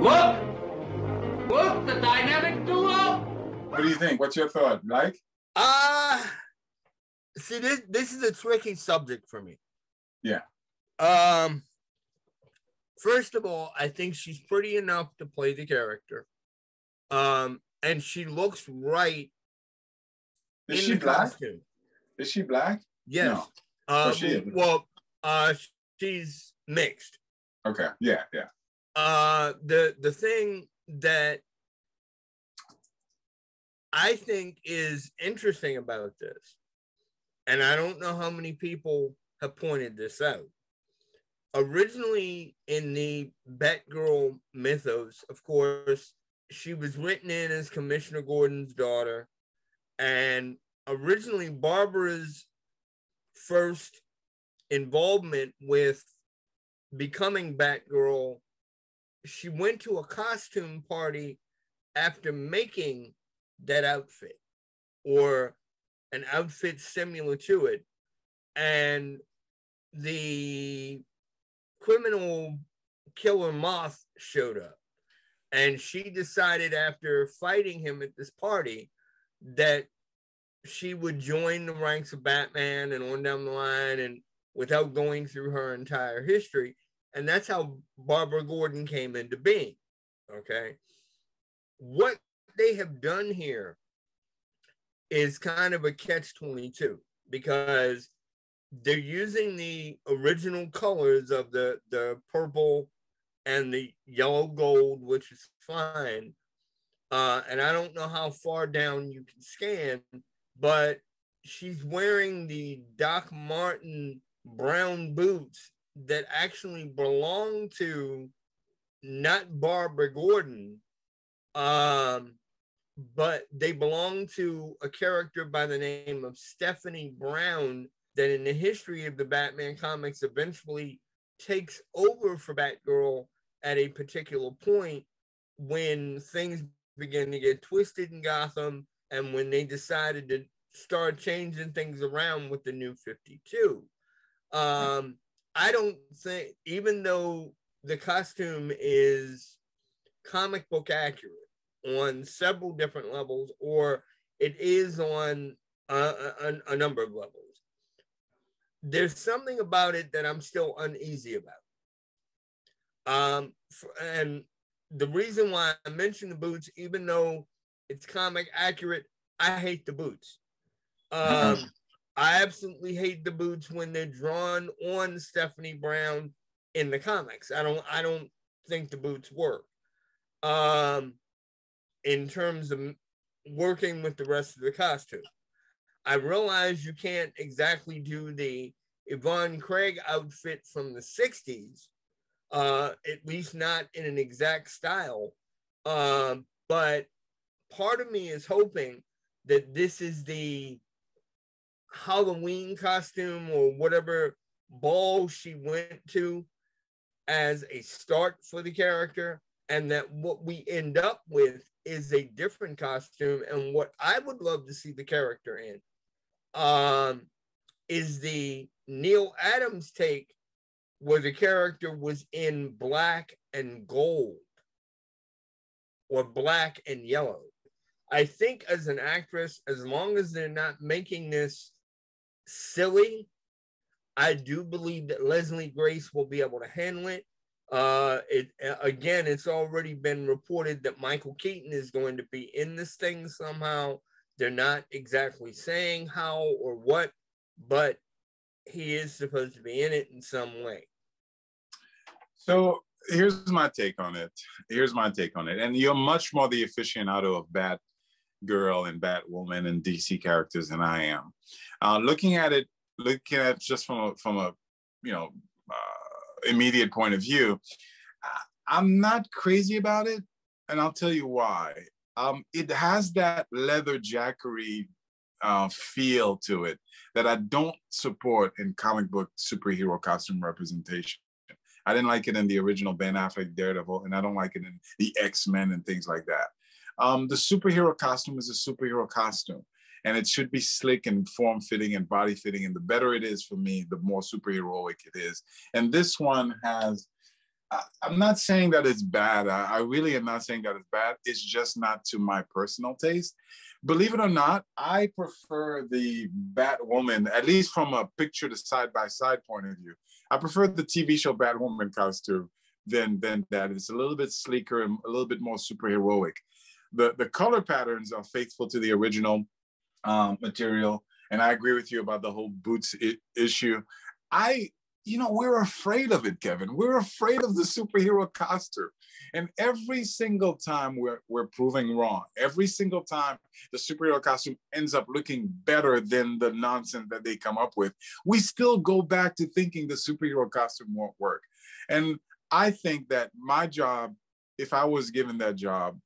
Look! Look, the dynamic duo! What do you think? What's your thought? Like? See, this is a tricky subject for me. Yeah. First of all, I think she's pretty enough to play the character. And she looks right. Is she black? Costume. Is she black? Yes. No. She's mixed. Okay. Yeah. The thing that I think is interesting about this, and I don't know how many people have pointed this out. Originally in the Batgirl mythos, of course, she was written in as Commissioner Gordon's daughter. And originally Barbara's first involvement with becoming Batgirl, she went to a costume party after making that outfit or an outfit similar to it. And the criminal killer Moth showed up, and she decided after fighting him at this party that she would join the ranks of Batman and on down the line, and without going through her entire history. And that's how Barbara Gordon came into being. Okay. What they have done here is kind of a catch-22 because they're using the original colors of the purple and the yellow gold, which is fine. And I don't know how far down you can scan, but she's wearing the Doc Marten brown boots that actually belong to not Barbara Gordon, but they belong to a character by the name of Stephanie Brown that in the history of the Batman comics eventually takes over for Batgirl at a particular point when things began to get twisted in Gotham and when they decided to start changing things around with the New 52. I don't think, even though the costume is comic book accurate on several different levels, or it is on a number of levels, there's something about it that I'm still uneasy about. And the reason why I mention the boots, even though it's comic accurate, I hate the boots. I absolutely hate the boots when they're drawn on Stephanie Brown in the comics. I don't think the boots work. In terms of working with the rest of the costume. I realize you can't exactly do the Yvonne Craig outfit from the 60s, at least not in an exact style. But part of me is hoping that this is the Halloween costume or whatever ball she went to as a start for the character, and that what we end up with is a different costume. And what I would love to see the character in is the Neil Adams take where the character was in black and gold or black and yellow. I think as an actress, as long as they're not making this silly, I do believe that Leslie Grace will be able to handle it. It's already been reported that Michael Keaton is going to be in this thing somehow. They're not exactly saying how or what, but he is supposed to be in it in some way. So here's my take on it. And you're much more the aficionado of Batgirl and Batwoman and DC characters than I am. Looking at just from a immediate point of view, I'm not crazy about it, and I'll tell you why. It has that leather jackery feel to it that I don't support in comic book superhero costume representation. I didn't like it in the original Ben Affleck Daredevil, and I don't like it in the X-Men and things like that. The superhero costume is a superhero costume, and it should be slick and form-fitting and body-fitting, and the better it is for me, the more superheroic it is. And this one has I'm not saying that it's bad. I really am not saying that it's bad. It's just not to my personal taste. Believe it or not, I prefer the Batwoman, at least from a picture to side-by-side point of view. I prefer the TV show Batwoman costume than that. It's a little bit sleeker and a little bit more superheroic. The color patterns are faithful to the original material. And I agree with you about the whole boots issue. We're afraid of it, Kevin. We're afraid of the superhero costume. And every single time we're proving wrong. Every single time the superhero costume ends up looking better than the nonsense that they come up with, we still go back to thinking the superhero costume won't work. And I think that my job, if I was given that job,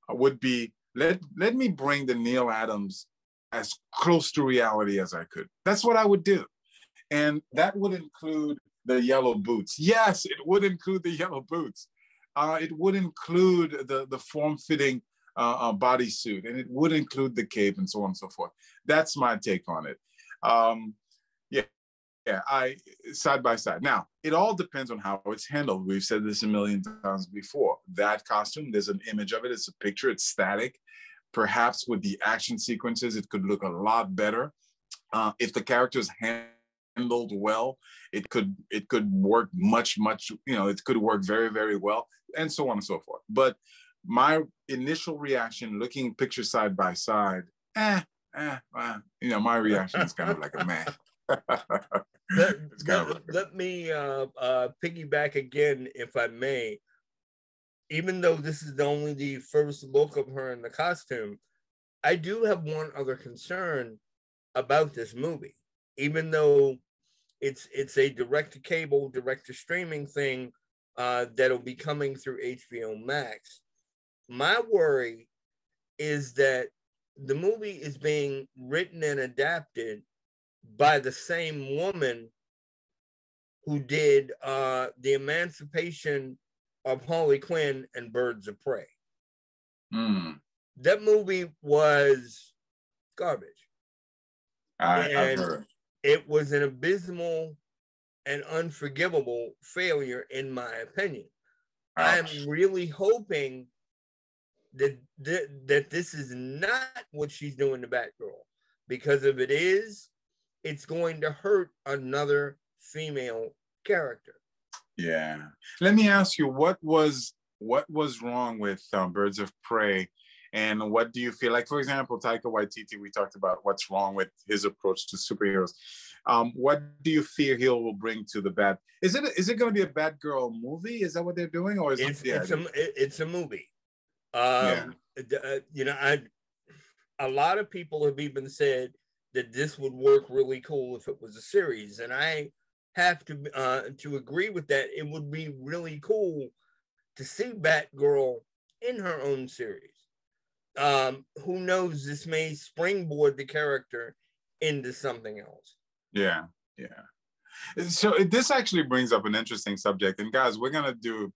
would be, let me bring the Neil Adams as close to reality as I could. That's what I would do. And that would include the yellow boots. Yes, it would include the yellow boots. It would include the form-fitting bodysuit, and it would include the cape and so on and so forth. That's my take on it. I side by side. Now, it all depends on how it's handled. We've said this a million times before. That costume, there's an image of it. It's a picture. It's static. Perhaps with the action sequences, it could look a lot better. If the characters handled well, it could work much, it could work very, very well, and so on and so forth. But my initial reaction, looking picture side by side, my reaction is kind of like a meh. Let me piggyback again, if I may. Even though this is only the first look of her in the costume, I do have one other concern about this movie. Even though it's a direct-to-cable, direct-to-streaming thing that'll be coming through HBO Max, my worry is that the movie is being written and adapted by the same woman who did the Emancipation of Harley Quinn and Birds of Prey. That movie was garbage. I've heard. It was an abysmal and unforgivable failure, in my opinion. Ouch. I'm really hoping that this is not what she's doing to Batgirl, because if it is, it's going to hurt another female character. Yeah. Let me ask you, what was wrong with Birds of Prey, and what do you feel like? For example, Taika Waititi, we talked about what's wrong with his approach to superheroes. What do you fear he will bring to the Bat? Is it going to be a Batgirl movie? Is that what they're doing, or is it's a movie? Yeah. A lot of people have even said that this would work really cool if it was a series, and I have to agree with that. It would be really cool to see Batgirl in her own series. Who knows? This may springboard the character into something else. Yeah. So this actually brings up an interesting subject, and guys, we're gonna do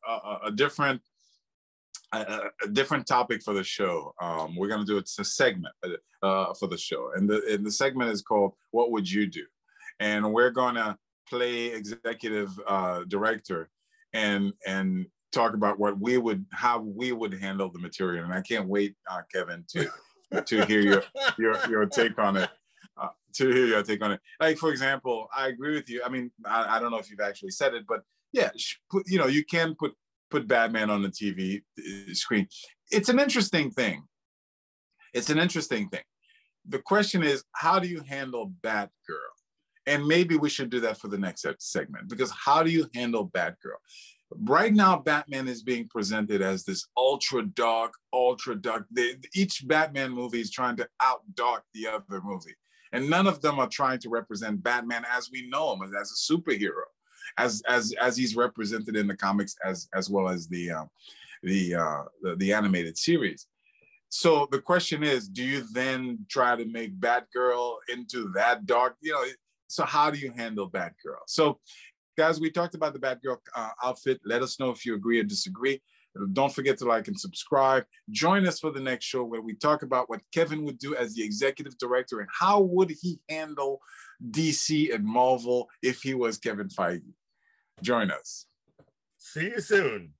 a different topic for the show. We're gonna do a segment for the show, and the segment is called "What Would You Do?" And we're gonna play executive director and talk about how we would handle the material. And I can't wait, Kevin, to hear your take on it. To hear your take on it. Like, for example, I agree with you. I mean, I don't know if you've actually said it, but yeah, you can put Batman on the TV screen. It's an interesting thing. The question is, how do you handle Batgirl? And maybe we should do that for the next segment, because how do you handle Batgirl? Right now, Batman is being presented as this ultra dark. Each Batman movie is trying to out-dark the other movie. And none of them are trying to represent Batman as we know him, as a superhero, as he's represented in the comics, as well as the animated series. So the question is, do you then try to make Batgirl into that dark? So how do you handle Batgirl? So, guys, we talked about the Batgirl outfit. Let us know if you agree or disagree. Don't forget to like and subscribe. Join us for the next show where we talk about what Kevin would do as the executive director and how would he handle DC and Marvel if he was Kevin Feige. Join us. See you soon.